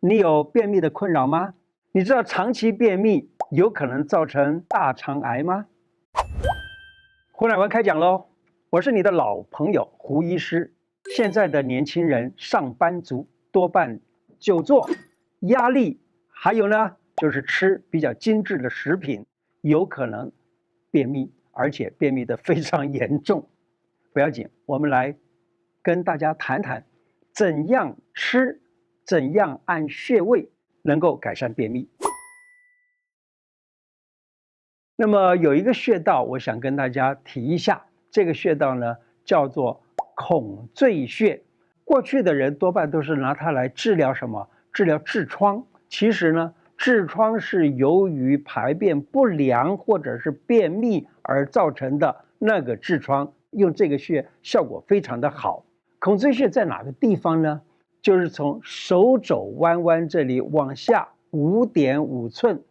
你有便秘的困扰吗？你知道长期便秘有可能造成大肠癌吗？胡乃文开讲喽！我是你的老朋友胡医师。现在的年轻人、上班族多半久坐、压力，还有呢，就是吃比较精致的食品，有可能便秘，而且便秘的非常严重。不要紧，我们来跟大家谈谈，怎样吃，怎样按穴位能够改善便秘。那么有一个穴道，我想跟大家提一下，这个穴道呢叫做孔最穴。过去的人多半都是拿它来治疗什么？治疗痔疮。其实呢，痔疮是由于排便不良或者是便秘而造成的那个痔疮，用这个穴效果非常的好。孔最穴在哪个地方呢？就是从手肘弯弯这里往下5.5寸。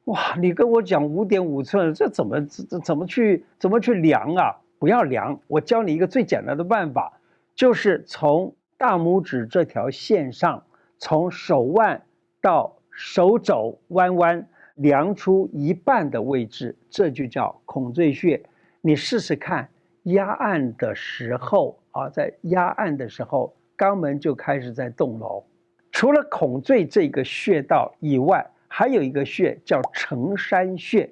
哇，你跟我讲5.5寸，这怎么去量啊？不要量，我教你一个最简单的办法，就是从大拇指这条线上，从手腕到手肘弯弯，量出一半的位置，这就叫孔最穴。你试试看，压按的时候啊，在压按的时候，肛门就开始在动喽。除了孔最这个穴道以外，还有一个穴叫承山穴。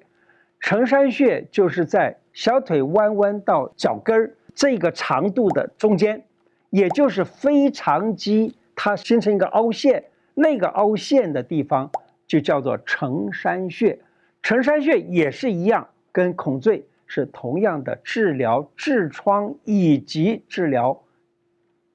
承山穴就是在小腿弯弯到脚跟这个长度的中间，也就是腓肠肌它形成一个凹陷，那个凹陷的地方就叫做承山穴。承山穴也是一样，跟孔最是同样的治疗痔疮以及治疗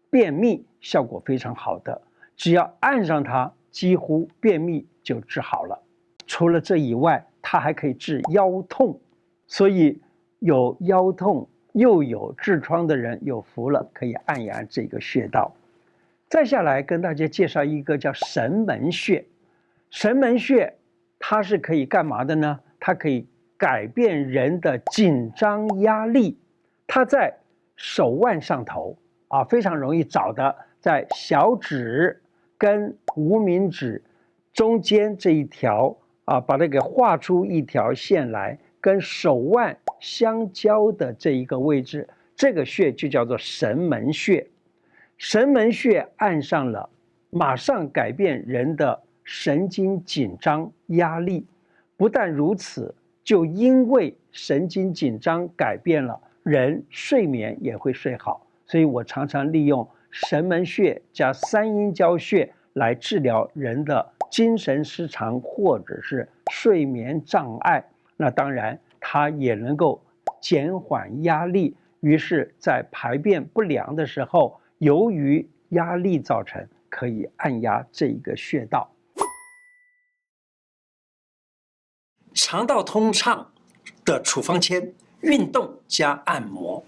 便秘效果非常好的，只要按上它，几乎便秘就治好了。除了这以外，它还可以治腰痛，所以有腰痛又有痔疮的人有福了，可以按一按这个穴道。再下来跟大家介绍一个叫神门穴。神门穴它是可以干嘛的呢？它可以改变人的紧张压力。它在手腕上头啊，非常容易找的，在小指跟无名指中间这一条啊，把它给画出一条线来，跟手腕相交的这一个位置，这个穴就叫做神门穴。神门穴按上了，马上改变人的神经紧张压力。不但如此，就因为神经紧张改变了，人睡眠也会睡好。所以我常常利用神门穴加三阴交穴来治疗人的精神失常或者是睡眠障碍。那当然，它也能够减缓压力。于是，在排便不良的时候，由于压力造成，可以按压这一个穴道。肠道通畅的处方签：运动加按摩。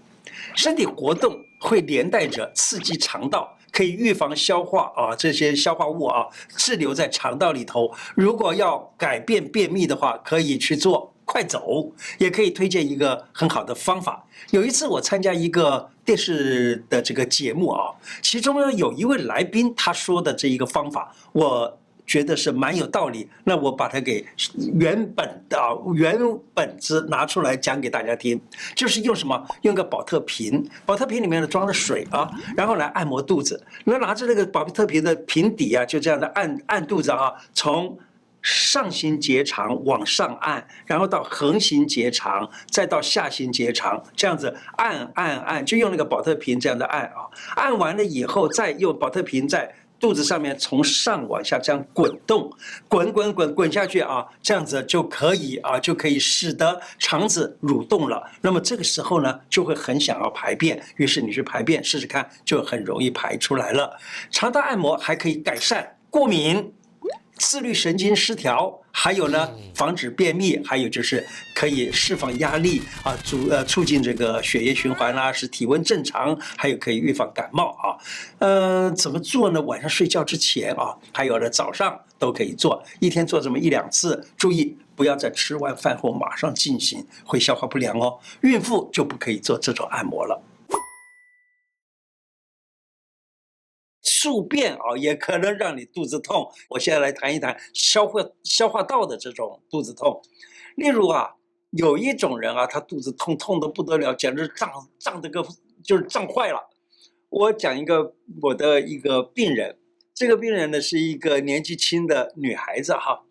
身体活动会连带着刺激肠道，可以预防消化这些消化物滞留在肠道里头。如果要改变便秘的话，可以去做快走，也可以推荐一个很好的方法。有一次我参加一个电视的这个节目其中呢有一位来宾他说的这一个方法，我觉得是蛮有道理，那我把它给原本子拿出来讲给大家听，就是用什么？用个保特瓶，保特瓶里面呢装着水然后来按摩肚子。那拿着那个保特瓶的瓶底就这样的按肚子从上行结肠往上按，然后到横行结肠，再到下行结肠，这样子按，就用那个保特瓶这样的按按完了以后，再用保特瓶在肚子上面从上往下这样滚动，滚下去这样子就可以使得肠子蠕动了。那么这个时候呢，就会很想要排便，于是你去排便试试看，就很容易排出来了。肠道按摩还可以改善过敏、自律神经失调，还有呢防止便秘，还有就是可以释放压力促进这个血液循环使体温正常，还有可以预防感冒怎么做呢？晚上睡觉之前还有呢早上都可以做，一天做这么1-2次，注意不要在吃完饭后马上进行，会消化不良孕妇就不可以做这种按摩了。宿便啊，也可能让你肚子痛。我现在来谈一谈消化道的这种肚子痛。例如啊，有一种人啊，他肚子痛得不得了，简直胀得就是胀坏了。我讲一个我的一个病人，这个病人呢是一个年纪轻的女孩子哈。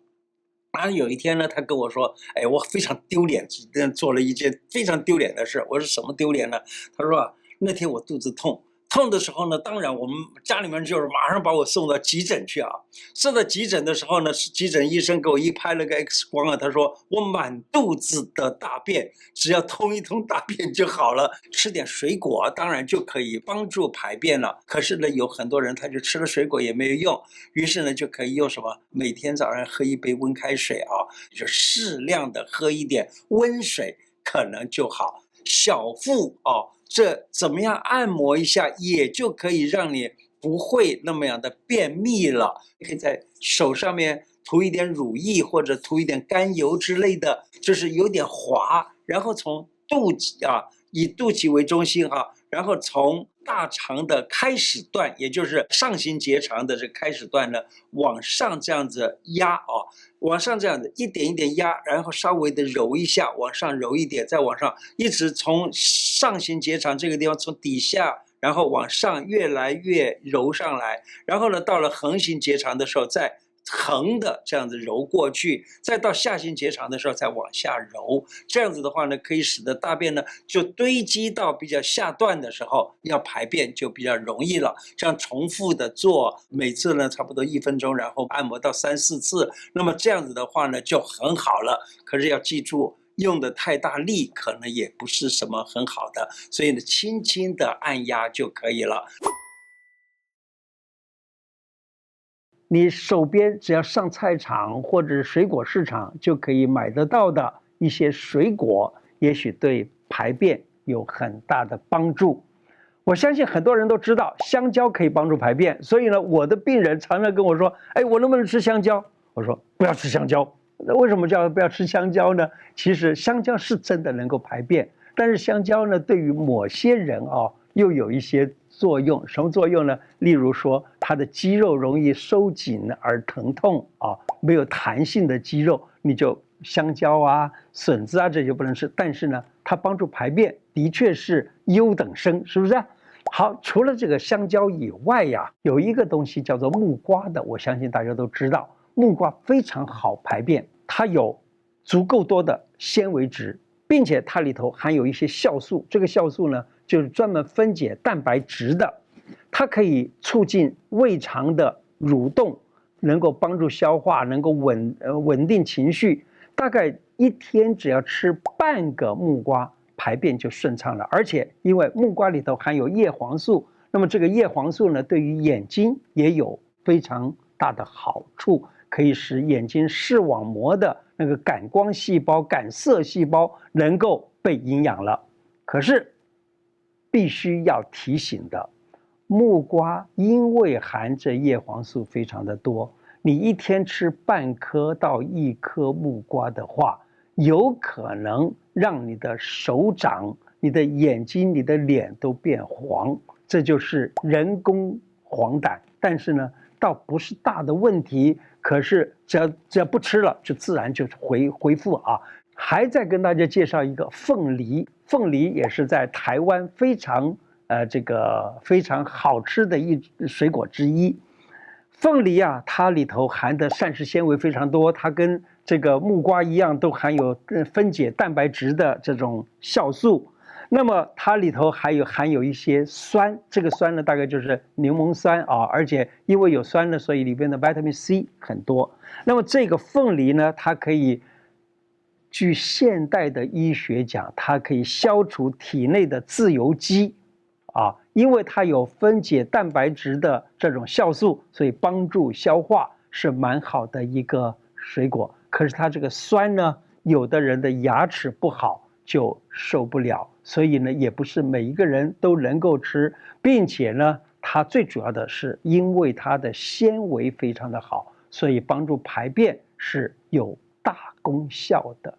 然后有一天呢，她跟我说：“哎，我非常丢脸，做了一件非常丢脸的事。”我说：“什么丢脸呢？”她说：“那天我肚子痛的时候呢，当然我们家里面就是马上把我送到急诊去啊。送到急诊的时候呢，急诊医生给我一拍了个 X 光啊，他说我满肚子的大便，只要通一通大便就好了，吃点水果当然就可以帮助排便了。可是呢，有很多人他就吃了水果也没有用，于是呢就可以用什么？每天早上喝一杯温开水啊，就适量的喝一点温水，可能就好。小腹啊。”这怎么样按摩一下，也就可以让你不会那么样的便秘了。可以在手上面涂一点乳液，或者涂一点甘油之类的，就是有点滑，然后从肚脐啊，以肚脐为中心哈，然后从大肠的开始段，也就是上行结肠的这开始段呢，往上这样子压啊。往上这样子一点一点压，然后稍微的揉一下，往上揉一点，再往上，一直从上行结肠这个地方从底下，然后往上越来越揉上来，然后呢，到了横行结肠的时候，再横的这样子揉过去，再到下行结肠的时候再往下揉，这样子的话呢，可以使得大便呢就堆积到比较下段的时候，要排便就比较容易了。这样重复的做，每次呢差不多1分钟，然后按摩到3、4次，那么这样子的话呢就很好了。可是要记住，用的太大力可能也不是什么很好的，所以呢轻轻的按压就可以了。你手边只要上菜场或者水果市场就可以买得到的一些水果，也许对排便有很大的帮助。我相信很多人都知道香蕉可以帮助排便，所以呢，我的病人常常跟我说：“哎，我能不能吃香蕉？”我说：“不要吃香蕉。”那为什么叫不要吃香蕉呢？其实香蕉是真的能够排便，但是香蕉呢，对于某些人啊，又有一些作用。什么作用呢？例如说，它的肌肉容易收紧而疼痛啊，没有弹性的肌肉，你就香蕉啊、笋子啊这些不能吃。但是呢，它帮助排便，的确是优等生，是不是？好，除了这个香蕉以外呀，有一个东西叫做木瓜的，我相信大家都知道，木瓜非常好排便，它有足够多的纤维质，并且它里头含有一些酵素，这个酵素呢，就是专门分解蛋白质的，它可以促进胃肠的蠕动，能够帮助消化，能够稳定情绪。大概一天只要吃半个木瓜，排便就顺畅了。而且因为木瓜里头含有叶黄素，那么这个叶黄素呢，对于眼睛也有非常大的好处，可以使眼睛视网膜的那个感光细胞、感色细胞能够被营养了。可是必须要提醒的，木瓜因为含着叶黄素非常的多，你一天吃半颗到1颗木瓜的话，有可能让你的手掌、你的眼睛、你的脸都变黄，这就是人工黄疸。但是呢，倒不是大的问题，可是只要不吃了，就自然就恢复啊。还再跟大家介绍一个凤梨，凤梨也是在台湾非常非常好吃的水果之一。凤梨啊，它里头含的膳食纤维非常多，它跟这个木瓜一样，都含有分解蛋白质的这种酵素。那么它里头还含有一些酸，这个酸呢大概就是柠檬酸啊，而且因为有酸呢，所以里边的 vitamin C 很多。那么这个凤梨呢，它可以，据现代的医学讲，它可以消除体内的自由基。因为它有分解蛋白质的这种酵素，所以帮助消化，是蛮好的一个水果。可是它这个酸呢，有的人的牙齿不好就受不了，所以呢，也不是每一个人都能够吃，并且呢，它最主要的是因为它的纤维非常的好，所以帮助排便是有大功效的。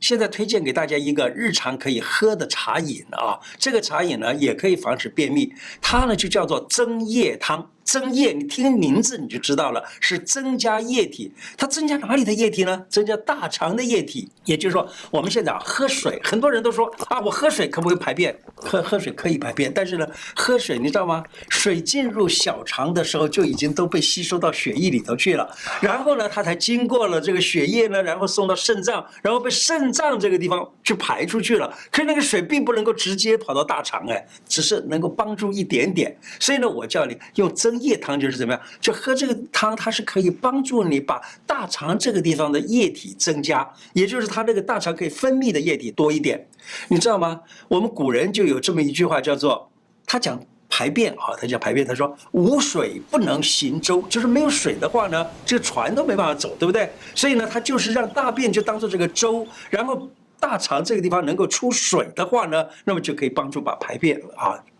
现在推荐给大家一个日常可以喝的茶饮啊，这个茶饮呢也可以防止便秘，它呢就叫做增液汤。增液，你听名字你就知道了，是增加液体。它增加哪里的液体呢？增加大肠的液体。也就是说，我们现在喝水，很多人都说啊，我喝水可不可以排便？喝水可以排便，但是呢，喝水你知道吗？水进入小肠的时候就已经都被吸收到血液里头去了，然后呢，它才经过了这个血液呢，然后送到肾脏，然后被肾脏这个地方去排出去了。可是那个水并不能够直接跑到大肠，只是能够帮助一点点。所以呢，我叫你用增液汤就是怎么样？就喝这个汤，它是可以帮助你把大肠这个地方的液体增加，也就是它这个大肠可以分泌的液体多一点。你知道吗？我们古人就有这么一句话，叫做他讲排便啊，他讲排便，他说无水不能行舟，就是没有水的话呢，这个船都没办法走，对不对？所以呢，他就是让大便就当做这个舟，然后大肠这个地方能够出水的话呢，那么就可以帮助把排便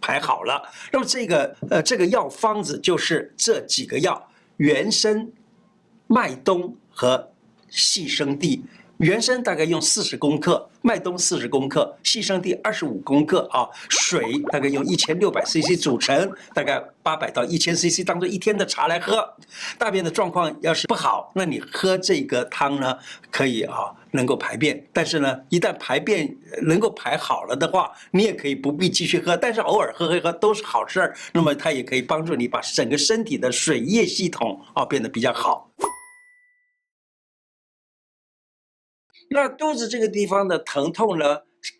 排好了。那么这个药方子就是这几个药：原参、麦冬和细生地。原参大概用40公克，麦冬40公克，细生地25公克啊。水大概用1600cc 煮成，大概800到1000cc 当做一天的茶来喝。大便的状况要是不好，那你喝这个汤呢，可以能够排便。但是呢，一旦排便能够排好了的话，你也可以不必继续喝，但是偶尔喝都是好事儿。那么它也可以帮助你把整个身体的水液系统变得比较好。那肚子这个地方的疼痛呢，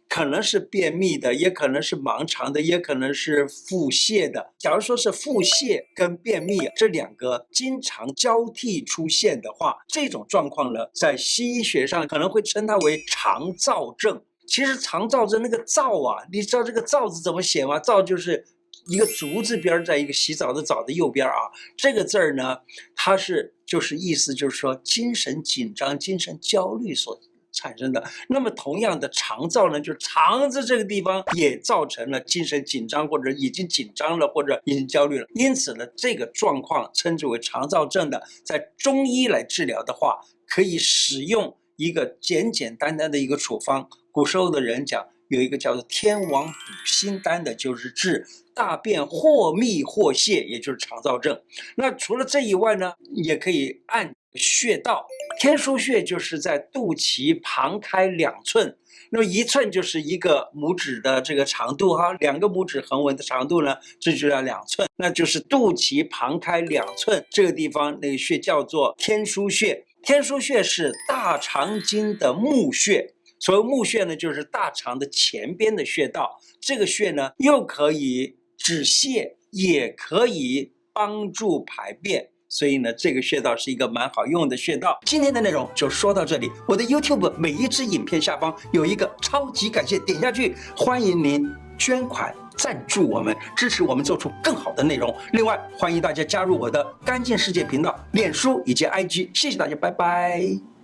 可能是便秘的，也可能是盲肠的，也可能是腹泻的。假如说是腹泻跟便秘这两个经常交替出现的话，这种状况呢，在西医学上可能会称它为肠燥症。其实肠燥症那个燥你知道这个燥字怎么写吗？燥就是一个竹字边在一个洗澡的澡的右边这个字儿呢，它就是意思就是说精神紧张、精神焦虑所产生的。那么同样的肠燥呢，就是肠子这个地方也造成了精神紧张，或者已经紧张了，或者已经焦虑了。因此呢，这个状况称之为肠燥症的，在中医来治疗的话，可以使用一个简简单单的一个处方。古时候的人讲有一个叫做天王补心丹的，就是治大便或秘或泄，也就是肠燥症。那除了这以外呢，也可以按穴道。天枢穴就是在肚脐旁开2寸，那么1寸就是一个拇指的这个长度2个拇指横纹的长度呢，这就叫2寸，那就是肚脐旁开2寸这个地方那个穴叫做天枢穴。天枢穴是大肠经的募穴。所谓募穴呢，就是大肠的前边的穴道。这个穴呢，又可以止泻，也可以帮助排便。所以呢，这个穴道是一个蛮好用的穴道。今天的内容就说到这里。我的 YouTube 每一支影片下方有一个超级感谢，点下去，欢迎您捐款赞助我们，支持我们做出更好的内容。另外，欢迎大家加入我的干净世界频道、脸书以及 IG。谢谢大家，拜拜。